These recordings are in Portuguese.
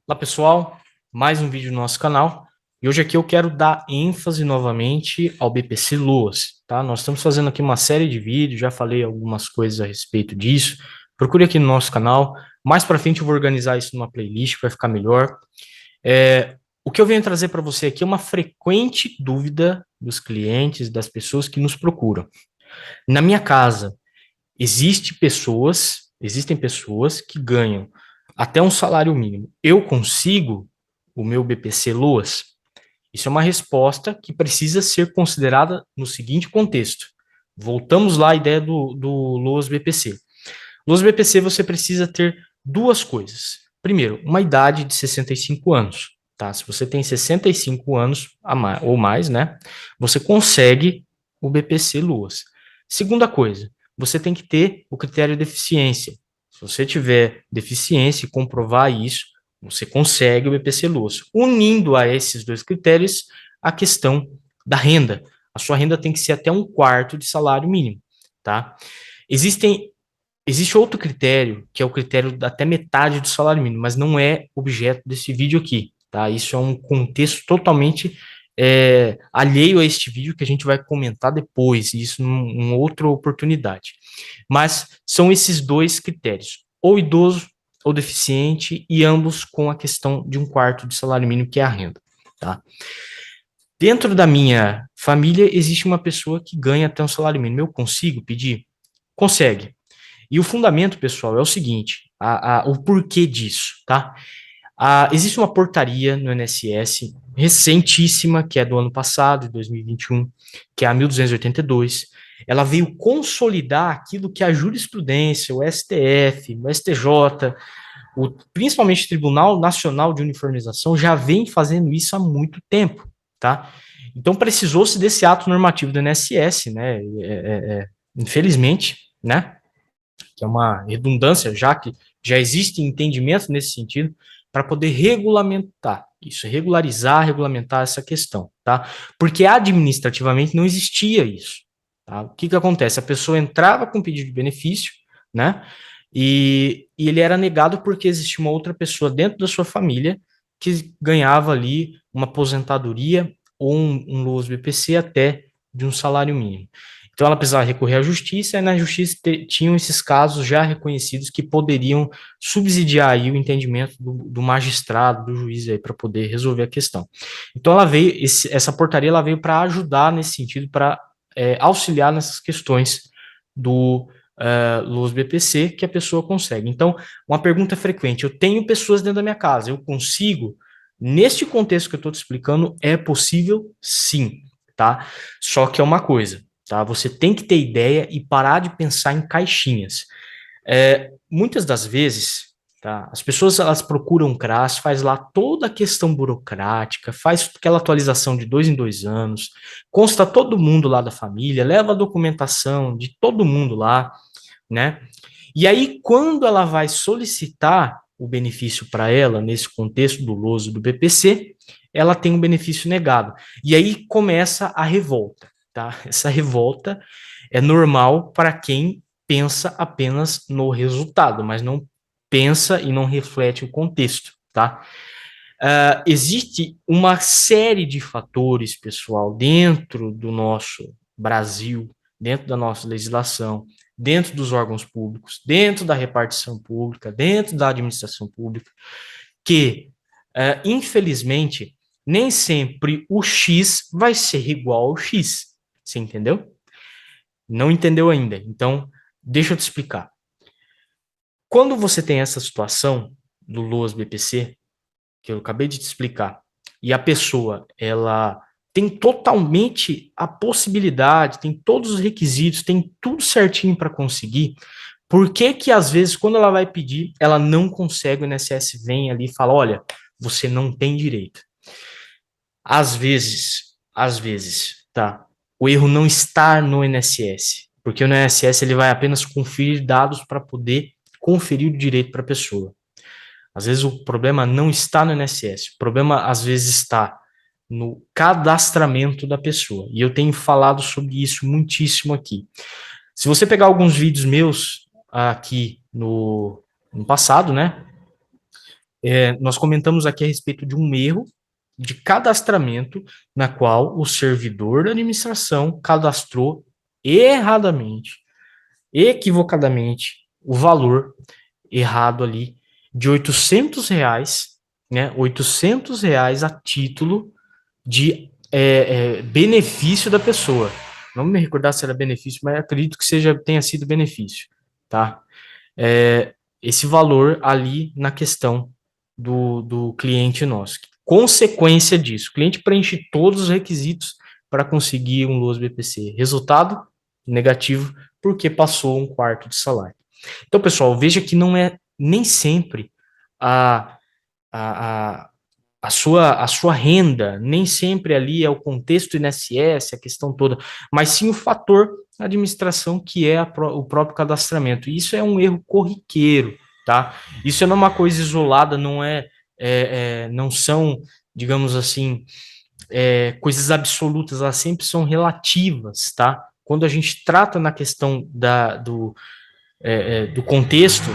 Olá pessoal, mais um vídeo no nosso canal e hoje aqui eu quero dar ênfase novamente ao BPC Loas, tá? Nós estamos fazendo aqui uma série de vídeos, já falei algumas coisas a respeito disso, procure aqui no nosso canal, mais para frente eu vou organizar isso numa playlist que vai ficar melhor. O que eu venho trazer para você aqui é uma frequente dúvida dos clientes, das pessoas que nos procuram. Na minha casa, existem pessoas que ganham até um salário mínimo. Eu consigo o meu BPC Loas? Isso é uma resposta que precisa ser considerada no seguinte contexto. Voltamos lá à ideia do Loas BPC. Loas BPC você precisa ter duas coisas. Primeiro, uma idade de 65 anos. Tá? Se você tem 65 anos ou mais, né, você consegue o BPC Loas. Segunda coisa, você tem que ter o critério de deficiência. Se você tiver deficiência e comprovar isso, você consegue o BPC Loas. Unindo a esses dois critérios a questão da renda. A sua renda tem que ser até um quarto de salário mínimo, tá? Existe outro critério, que é o critério da até metade do salário mínimo, mas não é objeto desse vídeo aqui, tá? Isso é um contexto totalmente alheio a este vídeo que a gente vai comentar depois, isso em outra oportunidade. Mas são esses dois critérios, ou idoso ou deficiente, e ambos com a questão de um quarto de salário mínimo, que é a renda, tá? Dentro da minha família, existe uma pessoa que ganha até um salário mínimo. Eu consigo pedir? Consegue. E o fundamento, pessoal, é o seguinte, o porquê disso, tá? Existe uma portaria no INSS recentíssima, que é do ano passado, de 2021, que é a 1282. Ela veio consolidar aquilo que a jurisprudência, o STF, o STJ, principalmente o Tribunal Nacional de Uniformização, já vem fazendo isso há muito tempo, tá? Então precisou-se desse ato normativo do INSS, né? Infelizmente, né? Que é uma redundância, já que já existe entendimento nesse sentido, para poder regulamentar isso, regulamentar essa questão, tá? Porque administrativamente não existia isso, tá? O que que acontece? A pessoa entrava com pedido de benefício, né? E ele era negado porque existia uma outra pessoa dentro da sua família que ganhava ali uma aposentadoria ou um LOAS BPC até de um salário mínimo. Então ela precisava recorrer à justiça, e na justiça tinham esses casos já reconhecidos que poderiam subsidiar aí o entendimento do magistrado, do juiz aí para poder resolver a questão. Então ela veio, essa portaria ela veio para ajudar nesse sentido, para auxiliar nessas questões do LOAS BPC que a pessoa consegue. Então, uma pergunta frequente: eu tenho pessoas dentro da minha casa, eu consigo? Neste contexto que eu estou te explicando, é possível sim, tá? Só que é uma coisa, tá? Você tem que ter ideia e parar de pensar em caixinhas. Muitas das vezes, tá? As pessoas elas procuram o CRAS, faz lá toda a questão burocrática, faz aquela atualização de 2 em 2 anos, consta todo mundo lá da família, leva a documentação de todo mundo lá, né? E aí, quando ela vai solicitar o benefício para ela, nesse contexto do LOAS do BPC, ela tem um benefício negado. E aí começa a revolta, tá? Essa revolta é normal para quem pensa apenas no resultado, mas não pensa e não reflete o contexto, tá? Existe uma série de fatores, pessoal, dentro do nosso Brasil, dentro da nossa legislação, dentro dos órgãos públicos, dentro da repartição pública, dentro da administração pública, que, infelizmente, nem sempre o X vai ser igual ao X. Você entendeu? Não entendeu ainda. Então, deixa eu te explicar. Quando você tem essa situação do LOAS BPC, que eu acabei de te explicar, e a pessoa, ela tem totalmente a possibilidade, tem todos os requisitos, tem tudo certinho para conseguir, por que que às vezes, quando ela vai pedir, ela não consegue, o INSS vem ali e fala, olha, você não tem direito. Às vezes, tá, o erro não está no INSS, porque o INSS ele vai apenas conferir dados para poder conferir o direito para a pessoa. Às vezes o problema não está no INSS, o problema às vezes está no cadastramento da pessoa. E eu tenho falado sobre isso muitíssimo aqui. Se você pegar alguns vídeos meus aqui no passado, né? Nós comentamos aqui a respeito de um erro de cadastramento na qual o servidor da administração cadastrou erradamente, equivocadamente, o valor errado ali de R$ 800, né? R$ 800 a título de benefício da pessoa. Não me recordar se era benefício, mas acredito que tenha sido benefício, tá? Esse valor ali na questão do cliente nosso. Consequência disso, o cliente preenche todos os requisitos para conseguir um LOAS BPC. Resultado negativo, porque passou um quarto de salário. Então, pessoal, veja que não é nem sempre a, a, a sua renda, nem sempre ali é o contexto INSS, a questão toda, mas sim o fator administração, que é o próprio cadastramento. E isso é um erro corriqueiro, tá? Isso não é uma coisa isolada, não são, digamos assim, coisas absolutas, elas sempre são relativas, tá? Quando a gente trata na questão do contexto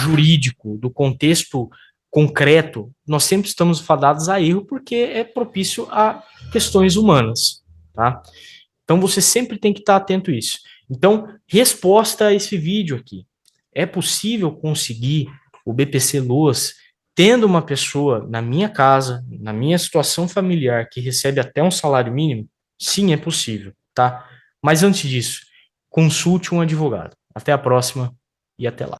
jurídico, do contexto concreto, nós sempre estamos fadados a erro porque é propício a questões humanas, tá? Então você sempre tem que estar atento a isso. Então, resposta a esse vídeo aqui. É possível conseguir o BPC Loas tendo uma pessoa na minha casa, na minha situação familiar, que recebe até um salário mínimo? Sim, é possível, tá? Mas antes disso, consulte um advogado. Até a próxima e até lá.